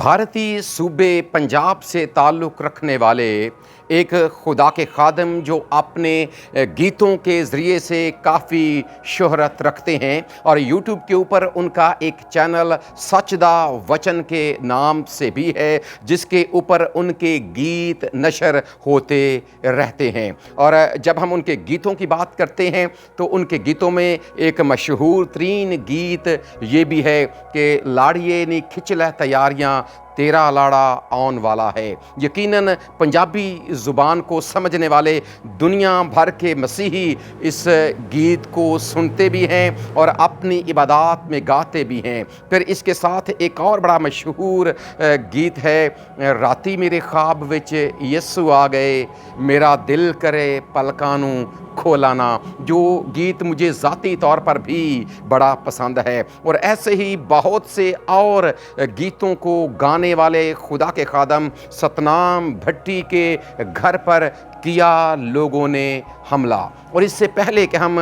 भारतीय सूबे पंजाब से ताल्लुक़ रखने वाले एक खुदा के खादम जो अपने गीतों के ज़रिए से काफ़ी शोहरत रखते हैं और यूट्यूब के ऊपर उनका एक चैनल सचदा वचन के नाम से भी है, जिसके ऊपर उनके गीत नशर होते रहते हैं। और जब हम उनके गीतों की बात करते हैं तो उनके गीतों में एक मशहूर तरीन गीत ये भी है कि लाड़िए नी खिंच लै तैयारियाँ तेरा लाड़ा आउन वाला है। यकीनन पंजाबी ज़ुबान को समझने वाले दुनिया भर के मसीही इस गीत को सुनते भी हैं और अपनी इबादत में गाते भी हैं। फिर इसके साथ एक और बड़ा मशहूर गीत है, राती मेरे ख्वाब विच यसू आ गए, मेरा दिल करे पलकां नूं खोलाना, जो गीत मुझे ज़ाती तौर पर भी बड़ा पसंद है। और ऐसे ही बहुत से और गीतों को गाने वाले खुदा के खादम सतनाम भट्टी के घर पर किया लोगों ने हमला। और इससे पहले कि हम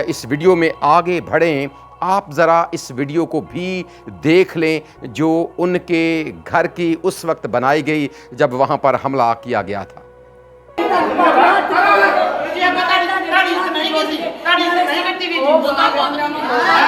इस वीडियो में आगे बढ़ें, आप ज़रा इस वीडियो को भी देख लें जो उनके घर की उस वक्त बनाई गई जब वहाँ पर हमला किया गया था।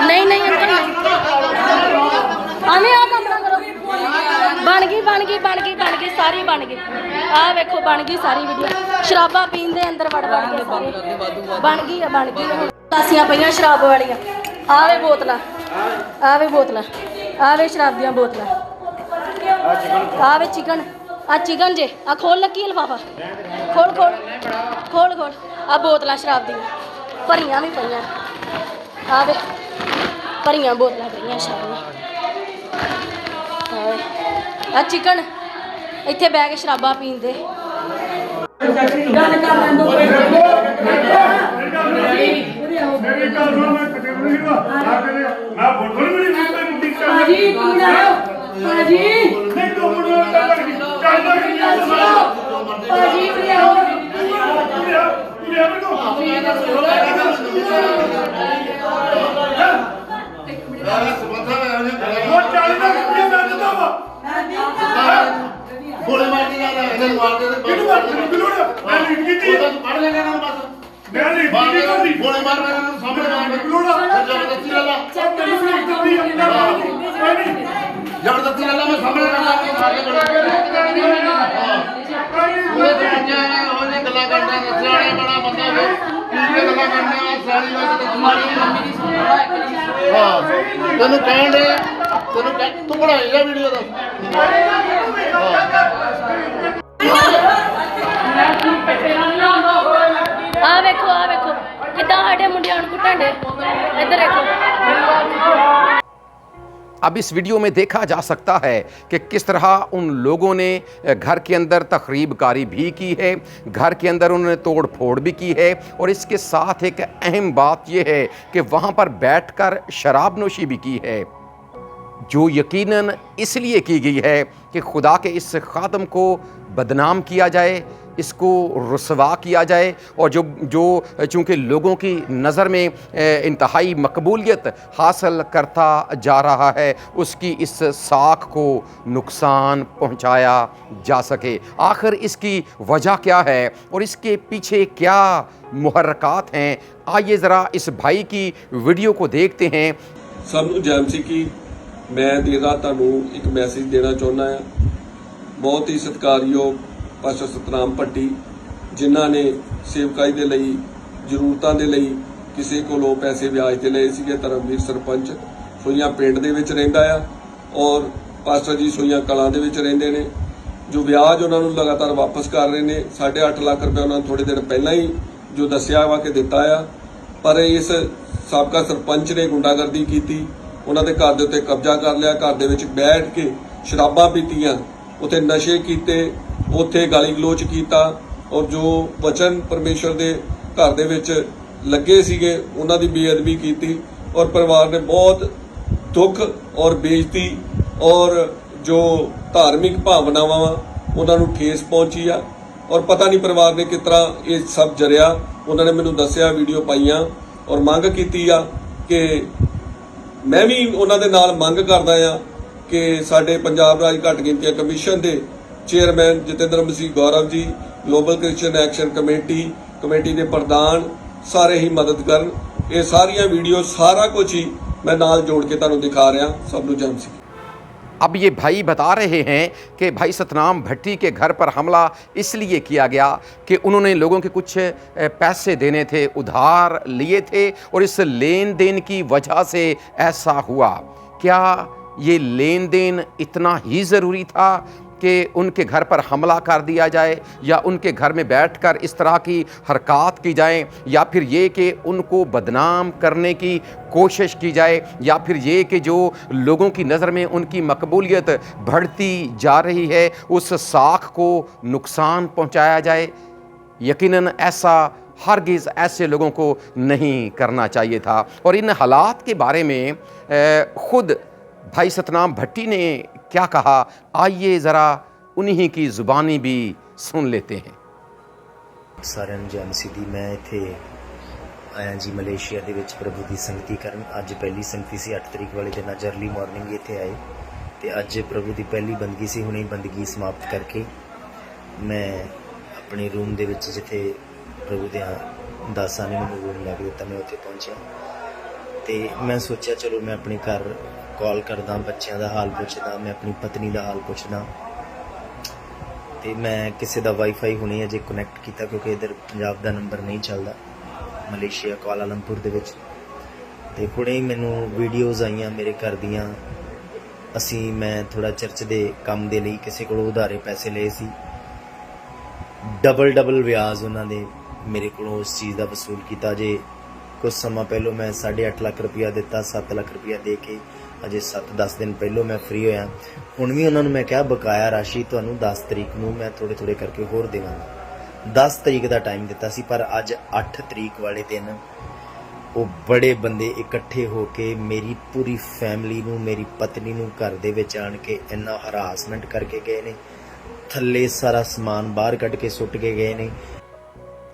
नहीं नहीं अंकल आने आ कमरा करो। बन गई सारी बन गई। आ वेखो बन गई सारी वीडियो। शराबा पीन दे अंदर वड़ के सारी बन गई। लासियां पईयां शराब वालियां। आवे बोतलां आवे शराब दियां बोतलां, आवे चिकन आ चिकन जे आ खोल लगी लिफाफा खोल आ बोतलां शराब दियां भरियां भी पईयां। आवे भरियां बोतलां पईयां शराब आ चिकन इत्थे बह के शराबा पींदे। आ वेखो किद्दां साडे मुंडियां नूं कुट्टण दे। इधर देखो। अब इस वीडियो में देखा जा सकता है कि किस तरह उन लोगों ने घर के अंदर तखरीबकारी भी की है, घर के अंदर उन्होंने तोड़ फोड़ भी की है। और इसके साथ एक अहम बात यह है कि वहाँ पर बैठकर शराब नोशी भी की है, जो यकीनन इसलिए की गई है कि खुदा के इस खादम को बदनाम किया जाए, इसको रुसवा किया जाए। और जो चूँकि लोगों की नज़र में इंतहाई मकबूलियत हासिल करता जा रहा है, उसकी इस साख को नुकसान पहुंचाया जा सके। आखिर इसकी वजह क्या है और इसके पीछे क्या मुहर्रकात हैं, आइए ज़रा इस भाई की वीडियो को देखते हैं। सबनूं जय मसीह की मैं देर रात तुहानूं एक मैसेज देना चाहुंदा हां। बहुत ही सत्कारयोग पास्टर सतनाम भट्टी जिन्हां ने सेवकाई दे लई जरूरतां दे लई किसी कोलों पैसे व्याज ते लए सीगे। धर्मवीर सरपंच सोईयां पिंड दे विच रहिंदा आ और पास्टर जी सोईयां कलां दे विच रहिंदे ने, जो व्याज उन्हां नूं लगातार वापस कर रहे ने। 8.5 लाख रुपया उन्हां थोड़े दिन पहलां ही जो दस्सिया वा कि दित्ता आ, पर इस साबका सरपंच ने गुंडागर्दी कीती, उन्हां दे घर दे उत्ते कब्जा कर लिया, घर दे विच बैठ के शराबां पीतीआं, उत्थे नशे कीते, उत्थे गाली गलोच कीता और जो वचन परमेश्वर दे घर दे विच लगे सीगे उन्हां दी बेअदबी कीती। और परिवार ने बहुत दुख और बेइज्जती और जो धार्मिक भावनावां उन्हां नूं ठेस पहुंची आ। और पता नहीं परिवार ने किस तरह ये सब जरिया। उन्होंने मैनूं दस्सिया, वीडियो पाईयां और मंग कीती आ कि मैं भी उन्हां दे नाल मंग करदा आ कि साडे पंजाब राज घट गिनतियां कमीशन के चेयरमैन जतेंद्र मसीह Gaurav ji, global Christian action committee के प्रधान सारे ही मदद करन। ये सारियां वीडियो सारा कुछ ही मैं नाल जोड़ के तुहानूं दिखा रहा। सब नूं जय मसीह। अब ये भाई बता रहे हैं कि भाई सतनाम भट्टी के घर पर हमला इसलिए किया गया कि उन्होंने लोगों के कुछ पैसे देने थे, उधार लिए थे और इस लेन देन की वजह से ऐसा हुआ। क्या ये लेन देन इतना ही ज़रूरी था कि उनके घर पर हमला कर दिया जाए या उनके घर में बैठकर इस तरह की हरकत की जाए, या फिर ये कि उनको बदनाम करने की कोशिश की जाए, या फिर ये कि जो लोगों की नज़र में उनकी मकबूलियत बढ़ती जा रही है उस साख को नुकसान पहुंचाया जाए? यकीनन ऐसा हरगिज़ ऐसे लोगों को नहीं करना चाहिए था। और इन हालात के बारे में ख़ुद भाई सतनाम भट्टी ने क्या कहा, आइए ज़रा उन्हीं की ज़ुबानी भी सुन लेते हैं। सारे जय मसीह दी। मैं इत्थे आया जी मलेशिया दे विच प्रभु की संगति करन। अज पहली संगति सी 8 तरीक वाले दिन। अज अर्ली मॉर्निंग इत्थे आए तो अज प्रभु की पहली बंदगी सी। हुणे बंदगी समाप्त करके मैं अपने रूम दे विच जिथे प्रभु दे दासां ने मैनूं रूम लैके दित्ता, मैं उत्थे पहुंचा तो मैं सोचा चलो मैं अपने घर कॉल करदा, बच्चों का हाल पुछदा, मैं अपनी पत्नी का हाल पुछदा। तो मैं किसी का वाईफाई हुणे अजे कनैक्ट किया क्योंकि इधर पंजाब का नंबर नहीं चलता मलेशिया कुआलालंपुर दे विच। ते हुणे ही मैनूं वीडियोज़ आईयां मेरे घर दियां। मैं थोड़ा चर्च के काम के लिए किसी को उधारे पैसे ले सी, डबल व्याज उन्होंने मेरे को उस चीज़ का वसूल किया। जे कुछ समा पहलों मैं 8.5 लाख रुपया दिता, 7 लाख रुपया दे के अजे 7-10 दिन पहलों मैं फ्री होया। हुण भी उन्होंने मैं कहा बकाया राशि तुहानूं 10 तरीक नूं मैं थोड़े करके होर देवांगा। 10 तरीक का टाइम दिता सी, पर अज 8 तरीक वाले दिन वो बड़े बंदे इकट्ठे होके मेरी पूरी फैमिली नूं, मेरी पत्नी नूं घर दे विच आण के इन्ना हरासमेंट करके गए ने, थल्ले सारा समान बाहर कढ़ के सुट के गए ने।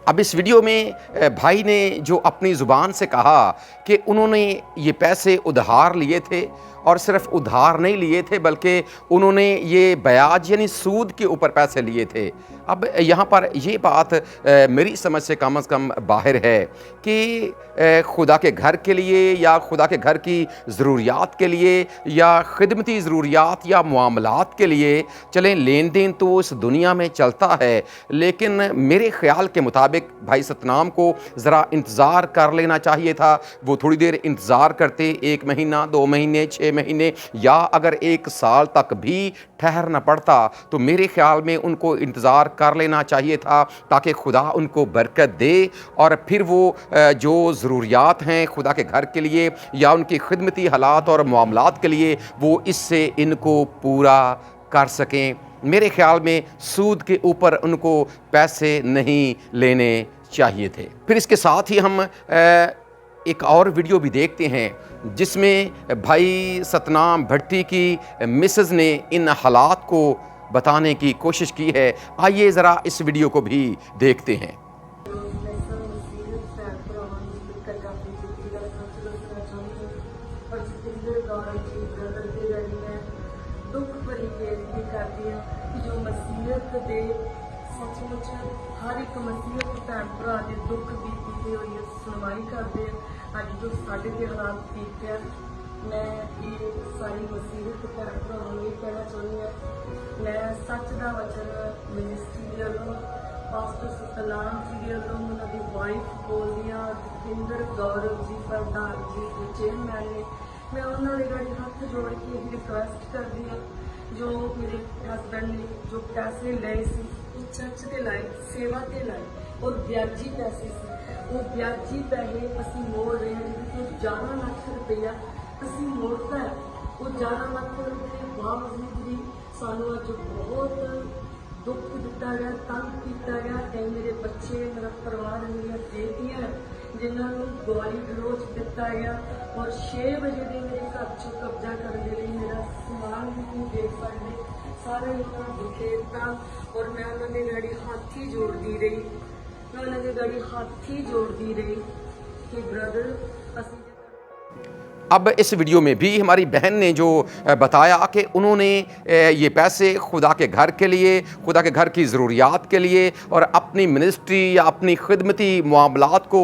अब इस वीडियो में भाई ने जो अपनी ज़ुबान से कहा कि उन्होंने ये पैसे उधार लिए थे, और सिर्फ उधार नहीं लिए थे बल्कि उन्होंने ये ब्याज यानी सूद के ऊपर पैसे लिए थे। अब यहाँ पर ये बात मेरी समझ से कम बाहर है कि खुदा के घर के लिए या खुदा के घर की ज़रूरियात के लिए या ख़िदमती ज़रूरियात या मामलात के लिए चलें, लेन देन तो इस दुनिया में चलता है, लेकिन मेरे ख़्याल के मुताबिक भाई सतनाम को ज़रा इंतज़ार कर लेना चाहिए था। वो थोड़ी देर इंतज़ार करते, 1 महीना, 2 महीने, 6 महीने या अगर 1 साल तक भी ठहरना पड़ता तो मेरे ख्याल में उनको इंतज़ार कर लेना चाहिए था, ताकि खुदा उनको बरकत दे और फिर वो जो ज़रूरियात हैं खुदा के घर के लिए या उनकी खिदमती हालात और मामलात के लिए वो इससे इनको पूरा कर सकें। मेरे ख्याल में सूद के ऊपर उनको पैसे नहीं लेने चाहिए थे। फिर इसके साथ ही हम एक और वीडियो भी देखते हैं जिसमें भाई सतनाम भट्टी की मिसेस ने इन हालात को बताने की कोशिश की है। आइए ज़रा इस वीडियो को भी देखते हैं। हर एक मसीहत भैन भरा के दुख बीती हुई सुनवाई करते हैं। अज जो साढ़े के हालात बीते हैं, मैं ये सारी मसीहत भैन भरावां नूं ये कहना चाहती हूँ, मैं सच का वचन मिनिस्ट्री के वलों पास्टर सतनाम जी के वलों उन्होंने वाइफ बोलियां जतिंदर गौरव जी प्रधान जी चेयरमैन ने, मैं उन्होंने गड़ी हाथ जोड़ के यही रिक्वेस्ट करती हूँ, जो मेरे हसबैंड ने जो पैसे ले सी चर्च के लाए, सेवा के लाए और ब्याजी पैसे से, वो ब्याजी पैसे असी मोड़ रहे हैं जिसमें 11 लाख रुपया असी मोड़ता है। वो 11 लाख रुपये बावजूद भी सानू अज बहुत दुख दिता गया, तंग किया गया। कई मेरे बच्चे, मेरा परिवार, मेरी बेटियां जिन्होंने गवाली गलोच दिता गया और 6 बजे के मेरे घर चो कब्जा करने के लिए मेरा समान भी नहीं देख सकते, सारे इतना दुखेता। और मैं उन्होंने गाड़ी हाथ ही जोड़ती रही, मैं उन्होंने गाड़ी हाथ ही जोड़ती रही कि ब्रदर अब इस वीडियो में भी हमारी बहन ने जो बताया कि उन्होंने ये पैसे खुदा के घर के लिए, खुदा के घर की ज़रूरियात के लिए और अपनी मिनिस्ट्री या अपनी खिदमती मामलात को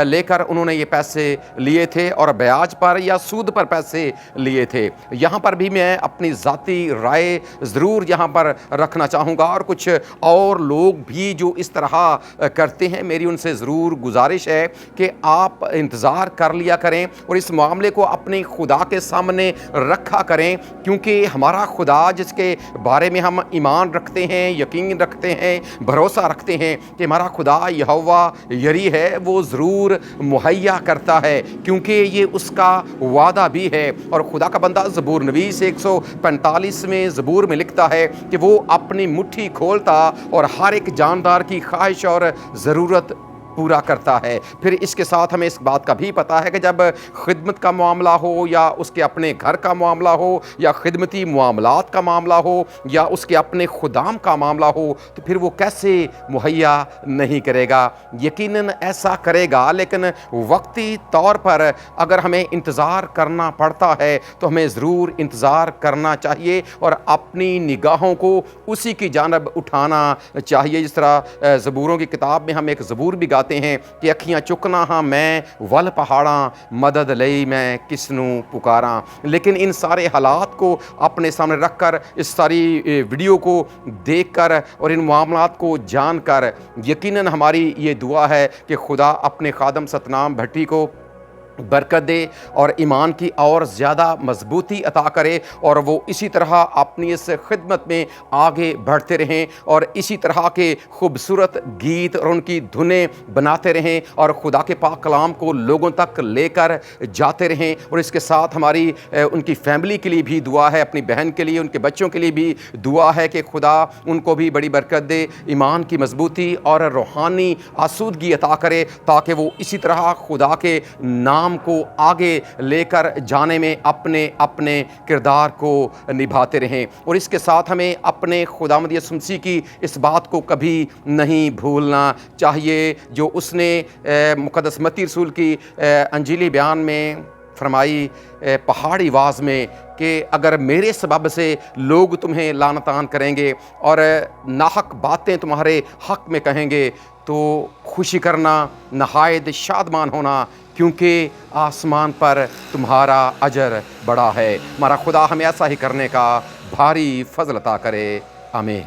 लेकर उन्होंने ये पैसे लिए थे और ब्याज पर या सूद पर पैसे लिए थे। यहाँ पर भी मैं अपनी ज़ाती राय ज़रूर यहाँ पर रखना चाहूँगा और कुछ और लोग भी जो इस तरह करते हैं, मेरी उनसे ज़रूर गुजारिश है कि आप इंतज़ार कर लिया करें और इस मामले को अपने खुदा के सामने रखा करें, क्योंकि हमारा खुदा जिसके बारे में हम ईमान रखते हैं, यकीन रखते हैं, भरोसा रखते हैं कि हमारा खुदा यहोवा यरी है, वो ज़रूर मुहैया करता है, क्योंकि ये उसका वादा भी है। और खुदा का बंदा ज़बूर नवीस 145 में ज़बूर में लिखता है कि वो अपनी मुट्ठी खोलता और हर एक जानदार की ख्वाहिश और ज़रूरत पूरा करता है। फिर इसके साथ हमें इस बात का भी पता है कि जब खिदमत का मामला हो या उसके अपने घर का मामला हो या खिदमती मामलात का मामला हो या उसके अपने खुदाम का मामला हो, तो फिर वो कैसे मुहैया नहीं करेगा। यकीनन ऐसा करेगा, लेकिन वक्ती तौर पर अगर हमें इंतज़ार करना पड़ता है तो हमें ज़रूर इंतज़ार करना चाहिए और अपनी निगाहों को उसी की जानब उठाना चाहिए। जिस तरह ज़बूरों की किताब में हम एक ज़बूर भी हैं कि अखियां चुकना हाँ मैं वल पहाड़ा, मदद लई मैं किसनू पुकारा। लेकिन इन सारे हालात को अपने सामने रखकर, इस सारी वीडियो को देखकर और इन मामलात को जानकर यकीनन हमारी ये दुआ है कि खुदा अपने खादम सतनाम भट्टी को बरकत दे और ईमान की और ज़्यादा मजबूती अता करे और वो इसी तरह अपनी इस खिदमत में आगे बढ़ते रहें और इसी तरह के खूबसूरत गीत और उनकी धुनें बनाते रहें और खुदा के पाक कलाम को लोगों तक लेकर जाते रहें। और इसके साथ हमारी उनकी फैमिली के लिए भी दुआ है, अपनी बहन के लिए, उनके बच्चों के लिए भी दुआ है कि खुदा उनको भी बड़ी बरकत दे, ईमान की मजबूती और रूहानी आसूदगी अता करे, ताकि वो इसी तरह खुदा के नाम को आगे लेकर जाने में अपने अपने किरदार को निभाते रहें। और इसके साथ हमें अपने खुदावंद यीशु मसीह की इस बात को कभी नहीं भूलना चाहिए जो उसने मुक़द्दस मत्ती रसूल की अंजीली बयान में फरमाई पहाड़ी आवाज़ में कि अगर मेरे सबब से लोग तुम्हें लानतान करेंगे और नाहक बातें तुम्हारे हक़ में कहेंगे तो खुशी करना, नहायत शादमान होना, क्योंकि आसमान पर तुम्हारा अजर बड़ा है। हमारा खुदा हमें ऐसा ही करने का भारी फजल अता करे। आमीन।